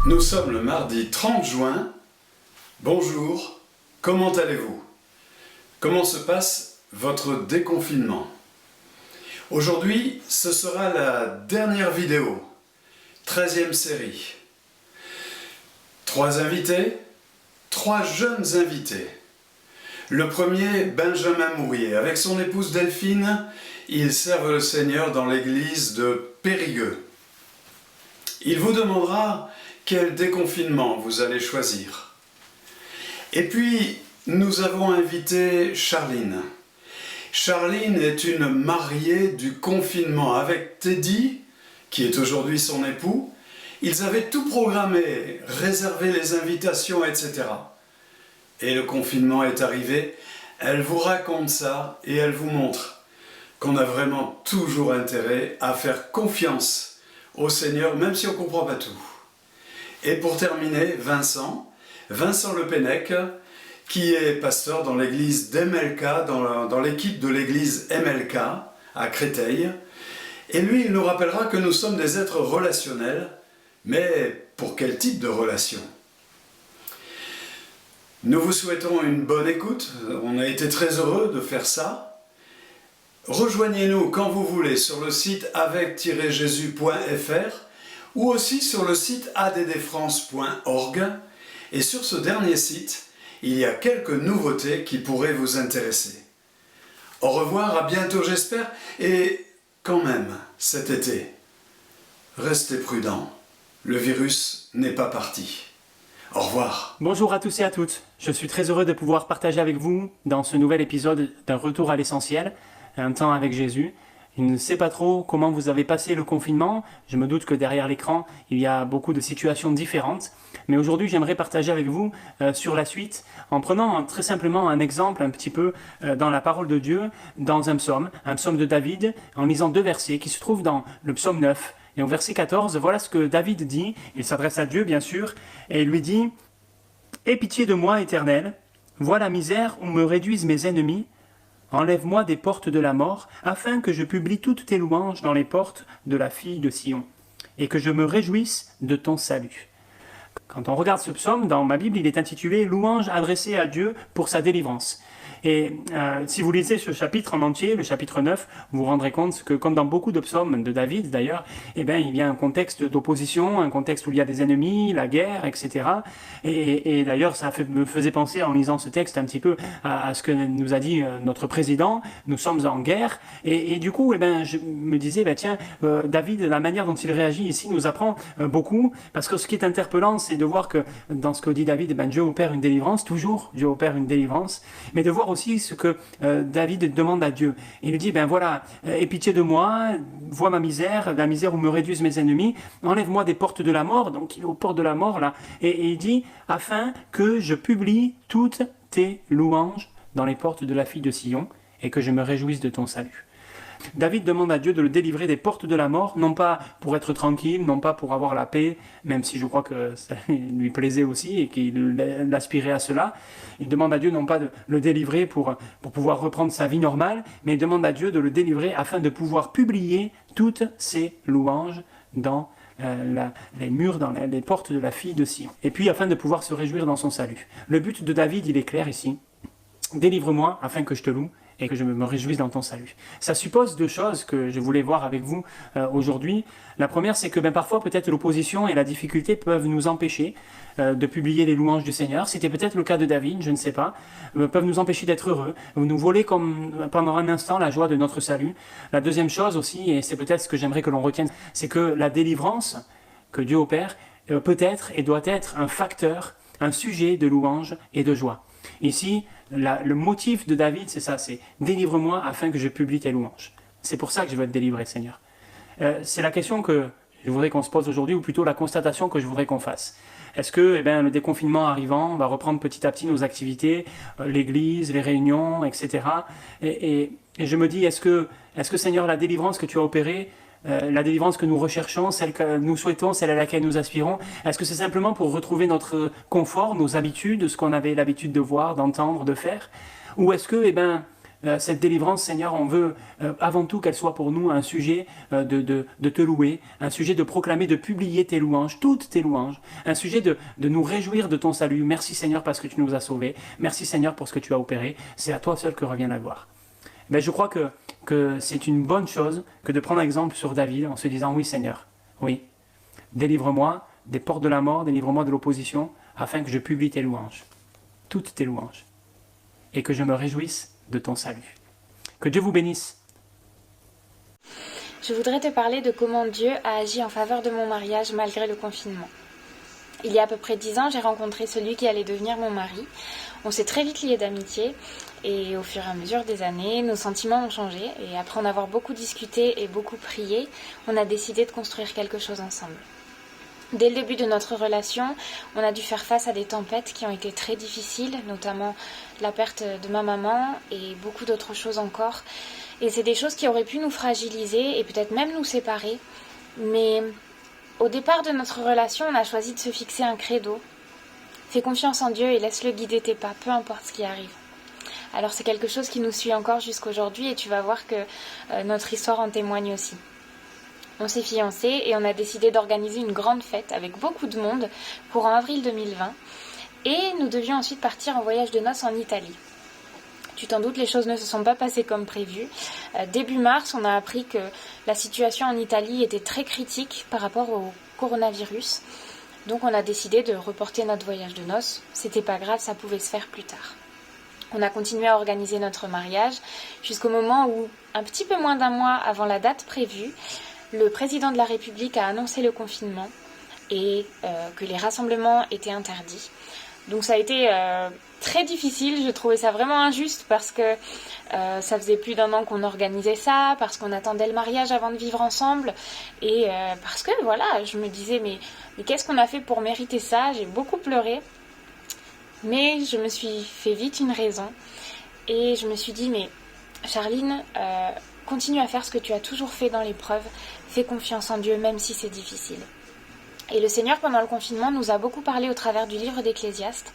Nous sommes le mardi 30 juin. Bonjour, comment allez-vous? Comment se passe votre déconfinement? Aujourd'hui, ce sera la dernière vidéo, 13e série. 3 invités, 3 jeunes invités. Le premier, Benjamin Mourier. Avec son épouse Delphine, ils servent le Seigneur dans l'église de Périgueux. Il vous demandera quel déconfinement vous allez choisir. Et puis, nous avons invité Charline. Charline est une mariée du confinement avec Teddy, qui est aujourd'hui son époux. Ils avaient tout programmé, réservé les invitations, etc. Et le confinement est arrivé. Elle vous raconte ça et elle vous montre qu'on a vraiment toujours intérêt à faire confiance au Seigneur, même si on ne comprend pas tout. Et pour terminer, Vincent Le Pennec, qui est pasteur dans l'église d'MLK, dans l'équipe de l'église MLK à Créteil. Et lui, il nous rappellera que nous sommes des êtres relationnels, mais pour quel type de relation? Nous vous souhaitons une bonne écoute, on a été très heureux de faire ça. Rejoignez-nous quand vous voulez sur le site avec-jésus.fr ou aussi sur le site addfrance.org. Et sur ce dernier site, il y a quelques nouveautés qui pourraient vous intéresser. Au revoir, à bientôt j'espère, et quand même, cet été, restez prudents, le virus n'est pas parti. Au revoir. Bonjour à tous et à toutes, je suis très heureux de pouvoir partager avec vous dans ce nouvel épisode d'un retour à l'essentiel, un temps avec Jésus. Je ne sais pas trop comment vous avez passé le confinement, je me doute que derrière l'écran il y a beaucoup de situations différentes, mais aujourd'hui j'aimerais partager avec vous sur la suite en prenant très simplement un exemple un petit peu dans la parole de Dieu, dans un psaume de David, en lisant 2 versets qui se trouvent dans le psaume 9. Et au verset 14, voilà ce que David dit, il s'adresse à Dieu bien sûr, et il lui dit « Aie pitié de moi, Éternel, vois la misère où me réduisent mes ennemis, enlève-moi des portes de la mort, afin que je publie toutes tes louanges dans les portes de la fille de Sion, et que je me réjouisse de ton salut. » Quand on regarde ce psaume, dans ma Bible, il est intitulé « Louange adressée à Dieu pour sa délivrance ». Et si vous lisez ce chapitre en entier, le chapitre 9, vous vous rendrez compte que, comme dans beaucoup de psaumes de David d'ailleurs, il y a un contexte d'opposition, un contexte où il y a des ennemis, la guerre, etc. Et d'ailleurs, me faisait penser en lisant ce texte un petit peu à ce que nous a dit notre président, nous sommes en guerre. Et du coup, je me disais, David, la manière dont il réagit ici nous apprend beaucoup, parce que ce qui est interpellant, c'est de voir que dans ce que dit David, Dieu opère une délivrance, toujours Dieu opère une délivrance, mais de voir aussi ce que David demande à Dieu. Il lui dit, aie pitié de moi, vois ma misère, la misère où me réduisent mes ennemis, enlève-moi des portes de la mort, donc il est aux portes de la mort là, et il dit, afin que je publie toutes tes louanges dans les portes de la fille de Sion, et que je me réjouisse de ton salut. David demande à Dieu de le délivrer des portes de la mort, non pas pour être tranquille, non pas pour avoir la paix, même si je crois que ça lui plaisait aussi et qu'il aspirait à cela. Il demande à Dieu non pas de le délivrer pour pouvoir reprendre sa vie normale, mais il demande à Dieu de le délivrer afin de pouvoir publier toutes ses louanges dans les murs, dans les portes de la fille de Sion. Et puis afin de pouvoir se réjouir dans son salut. Le but de David, il est clair ici. Délivre-moi afin que je te loue et que je me réjouisse dans ton salut. Ça suppose 2 choses que je voulais voir avec vous aujourd'hui. La première, c'est que parfois, peut-être l'opposition et la difficulté peuvent nous empêcher de publier les louanges du Seigneur. C'était peut-être le cas de David, je ne sais pas. Peuvent nous empêcher d'être heureux, nous voler pendant un instant la joie de notre salut. La deuxième chose aussi, et c'est peut-être ce que j'aimerais que l'on retienne, c'est que la délivrance que Dieu opère peut être et doit être un facteur, un sujet de louange et de joie. Ici, le motif de David, c'est ça, c'est « Délivre-moi afin que je publie tes louanges ». C'est pour ça que je veux être délivré, Seigneur. C'est la question que je voudrais qu'on se pose aujourd'hui, ou plutôt la constatation que je voudrais qu'on fasse. Est-ce que le déconfinement arrivant, on va reprendre petit à petit nos activités, l'église, les réunions, etc. Et je me dis, est-ce que Seigneur, la délivrance que tu as opérée, la délivrance que nous recherchons, celle que nous souhaitons, celle à laquelle nous aspirons, est-ce que c'est simplement pour retrouver notre confort, nos habitudes, ce qu'on avait l'habitude de voir, d'entendre, de faire? Ou est-ce que cette délivrance, Seigneur, on veut avant tout qu'elle soit pour nous un sujet de te louer, un sujet de proclamer, de publier tes louanges, toutes tes louanges, un sujet de nous réjouir de ton salut. Merci Seigneur parce que tu nous as sauvés. Merci Seigneur pour ce que tu as opéré. C'est à toi seul que revient la gloire. Mais je crois que c'est une bonne chose que de prendre exemple sur David en se disant oui Seigneur, oui, délivre-moi des portes de la mort, délivre-moi de l'opposition, afin que je publie tes louanges, toutes tes louanges, et que je me réjouisse de ton salut. Que Dieu vous bénisse. Je voudrais te parler de comment Dieu a agi en faveur de mon mariage malgré le confinement. Il y a à peu près 10 ans, j'ai rencontré celui qui allait devenir mon mari. On s'est très vite liés d'amitié et au fur et à mesure des années, nos sentiments ont changé et après en avoir beaucoup discuté et beaucoup prié, on a décidé de construire quelque chose ensemble. Dès le début de notre relation, on a dû faire face à des tempêtes qui ont été très difficiles, notamment la perte de ma maman et beaucoup d'autres choses encore. Et c'est des choses qui auraient pu nous fragiliser et peut-être même nous séparer. Mais au départ de notre relation, on a choisi de se fixer un credo. Fais confiance en Dieu et laisse-le guider tes pas, peu importe ce qui arrive. Alors c'est quelque chose qui nous suit encore jusqu'aujourd'hui et tu vas voir que notre histoire en témoigne aussi. On s'est fiancés et on a décidé d'organiser une grande fête avec beaucoup de monde pour en avril 2020. Et nous devions ensuite partir en voyage de noces en Italie. Tu t'en doutes, les choses ne se sont pas passées comme prévu. Début mars, on a appris que la situation en Italie était très critique par rapport au coronavirus. Donc on a décidé de reporter notre voyage de noces. C'était pas grave, ça pouvait se faire plus tard. On a continué à organiser notre mariage jusqu'au moment où, un petit peu moins d'un mois avant la date prévue, le président de la République a annoncé le confinement et que les rassemblements étaient interdits. Donc ça a été très difficile, je trouvais ça vraiment injuste parce que ça faisait plus d'1 an qu'on organisait ça, parce qu'on attendait le mariage avant de vivre ensemble et parce que voilà, je me disais mais qu'est-ce qu'on a fait pour mériter ça? J'ai beaucoup pleuré, mais je me suis fait vite une raison et je me suis dit mais Charline, continue à faire ce que tu as toujours fait dans l'épreuve, fais confiance en Dieu même si c'est difficile. Et le Seigneur, pendant le confinement, nous a beaucoup parlé au travers du livre d'Ecclésiaste,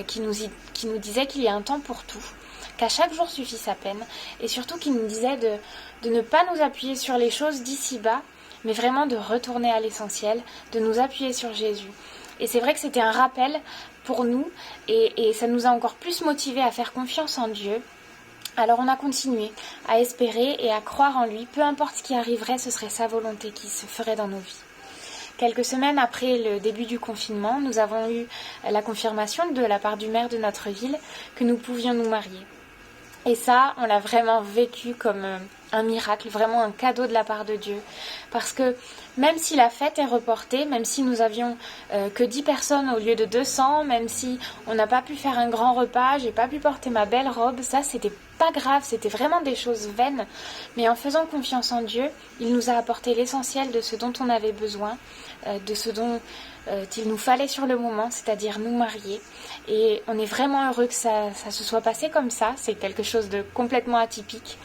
qui nous disait qu'il y a un temps pour tout, qu'à chaque jour suffit sa peine, et surtout qu'il nous disait de ne pas nous appuyer sur les choses d'ici-bas, mais vraiment de retourner à l'essentiel, de nous appuyer sur Jésus. Et c'est vrai que c'était un rappel pour nous, et ça nous a encore plus motivés à faire confiance en Dieu. Alors on a continué à espérer et à croire en lui, peu importe ce qui arriverait, ce serait sa volonté qui se ferait dans nos vies. Quelques semaines après le début du confinement, nous avons eu la confirmation de la part du maire de notre ville que nous pouvions nous marier. Et ça, on l'a vraiment vécu comme un miracle, vraiment un cadeau de la part de Dieu. Parce que même si la fête est reportée, même si nous avions que 10 personnes au lieu de 200, même si on n'a pas pu faire un grand repas, j'ai pas pu porter ma belle robe, ça c'était pas grave, c'était vraiment des choses vaines. Mais en faisant confiance en Dieu, il nous a apporté l'essentiel de ce dont on avait besoin, de ce dont il nous fallait sur le moment, c'est-à-dire nous marier. Et on est vraiment heureux que ça se soit passé comme ça, c'est quelque chose de complètement atypique.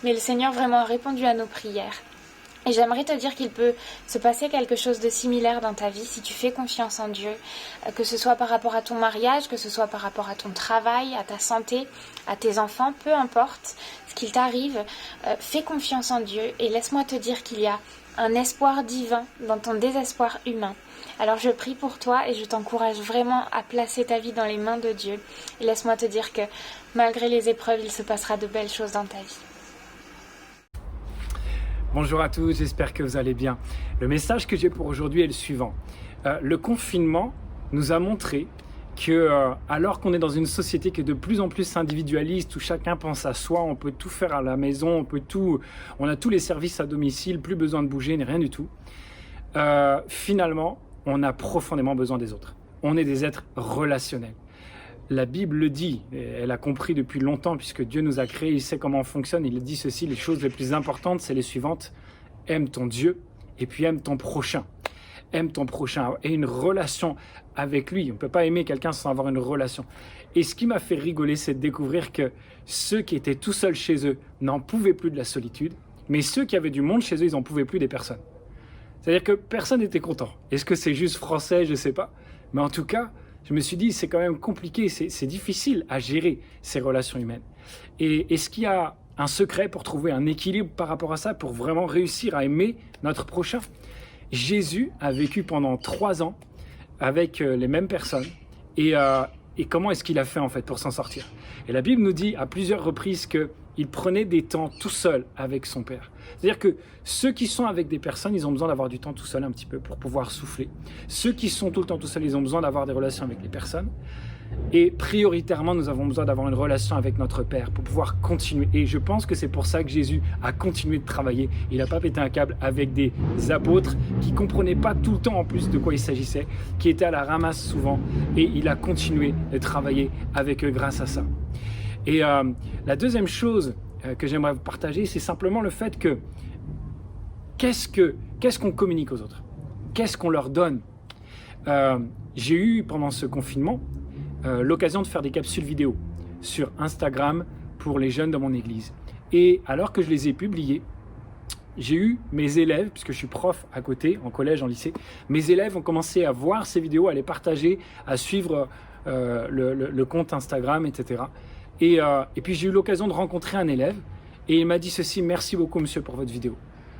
Mais le Seigneur vraiment a répondu à nos prières. Et j'aimerais te dire qu'il peut se passer quelque chose de similaire dans ta vie si tu fais confiance en Dieu, que ce soit par rapport à ton mariage, que ce soit par rapport à ton travail, à ta santé, à tes enfants, peu importe ce qu'il t'arrive, fais confiance en Dieu et laisse-moi te dire qu'il y a un espoir divin dans ton désespoir humain. Alors je prie pour toi et je t'encourage vraiment à placer ta vie dans les mains de Dieu. Et laisse-moi te dire que malgré les épreuves, il se passera de belles choses dans ta vie. Bonjour à tous, j'espère que vous allez bien. Le message que j'ai pour aujourd'hui est le suivant. Le confinement nous a montré que alors qu'on est dans une société qui est de plus en plus individualiste, où chacun pense à soi, on peut tout faire à la maison, on a tous les services à domicile, plus besoin de bouger, ni rien du tout. Finalement, on a profondément besoin des autres. On est des êtres relationnels. La Bible le dit, elle a compris depuis longtemps puisque Dieu nous a créés, il sait comment on fonctionne, il dit ceci, les choses les plus importantes, c'est les suivantes. Aime ton Dieu et puis aime ton prochain. Aime ton prochain et une relation avec lui. On ne peut pas aimer quelqu'un sans avoir une relation. Et ce qui m'a fait rigoler, c'est de découvrir que ceux qui étaient tout seuls chez eux n'en pouvaient plus de la solitude, mais ceux qui avaient du monde chez eux, ils n'en pouvaient plus des personnes. C'est-à-dire que personne n'était content. Est-ce que c'est juste français? Je ne sais pas. Mais en tout cas, je me suis dit, c'est quand même compliqué, c'est difficile à gérer ces relations humaines. Et est-ce qu'il y a un secret pour trouver un équilibre par rapport à ça, pour vraiment réussir à aimer notre prochain? Jésus a vécu pendant 3 ans avec les mêmes personnes. Et comment est-ce qu'il a fait en fait pour s'en sortir? Et la Bible nous dit à plusieurs reprises qu'il prenait des temps tout seul avec son Père. C'est-à-dire que ceux qui sont avec des personnes, ils ont besoin d'avoir du temps tout seul un petit peu pour pouvoir souffler. Ceux qui sont tout le temps tout seuls, ils ont besoin d'avoir des relations avec les personnes. Et prioritairement, nous avons besoin d'avoir une relation avec notre Père pour pouvoir continuer. Et je pense que c'est pour ça que Jésus a continué de travailler. Il n'a pas pété un câble avec des apôtres qui ne comprenaient pas tout le temps en plus de quoi il s'agissait, qui étaient à la ramasse souvent. Et il a continué de travailler avec eux grâce à ça. Et la deuxième chose que j'aimerais vous partager, c'est simplement le fait que qu'est-ce qu'on communique aux autres? Qu'est-ce qu'on leur donne? J'ai eu pendant ce confinement l'occasion de faire des capsules vidéo sur Instagram pour les jeunes de mon église. Et alors que je les ai publiées, j'ai eu mes élèves, puisque je suis prof à côté, en collège, en lycée, mes élèves ont commencé à voir ces vidéos, à les partager, à suivre le compte Instagram, etc. Et puis j'ai eu l'occasion de rencontrer un élève et il m'a dit ceci: merci beaucoup monsieur pour votre vidéo.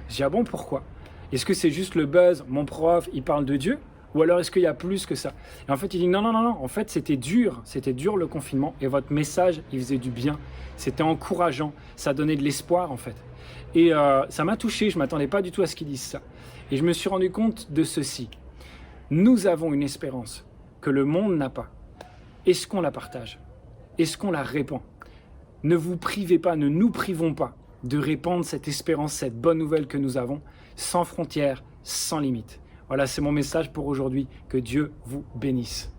J'ai dit ah bon, pourquoi? Est-ce que c'est juste le buzz, mon prof, il parle de Dieu? Ou alors est-ce qu'il y a plus que ça? Et en fait il dit non, en fait c'était dur le confinement et votre message il faisait du bien, c'était encourageant, ça donnait de l'espoir en fait. Et ça m'a touché, je ne m'attendais pas du tout à ce qu'ils disent ça. Et je me suis rendu compte de ceci: nous avons une espérance que le monde n'a pas. Est-ce qu'on la partage? Est-ce qu'on la répand? Ne vous privez pas, ne nous privons pas de répandre cette espérance, cette bonne nouvelle que nous avons, sans frontières, sans limites. Voilà, c'est mon message pour aujourd'hui. Que Dieu vous bénisse.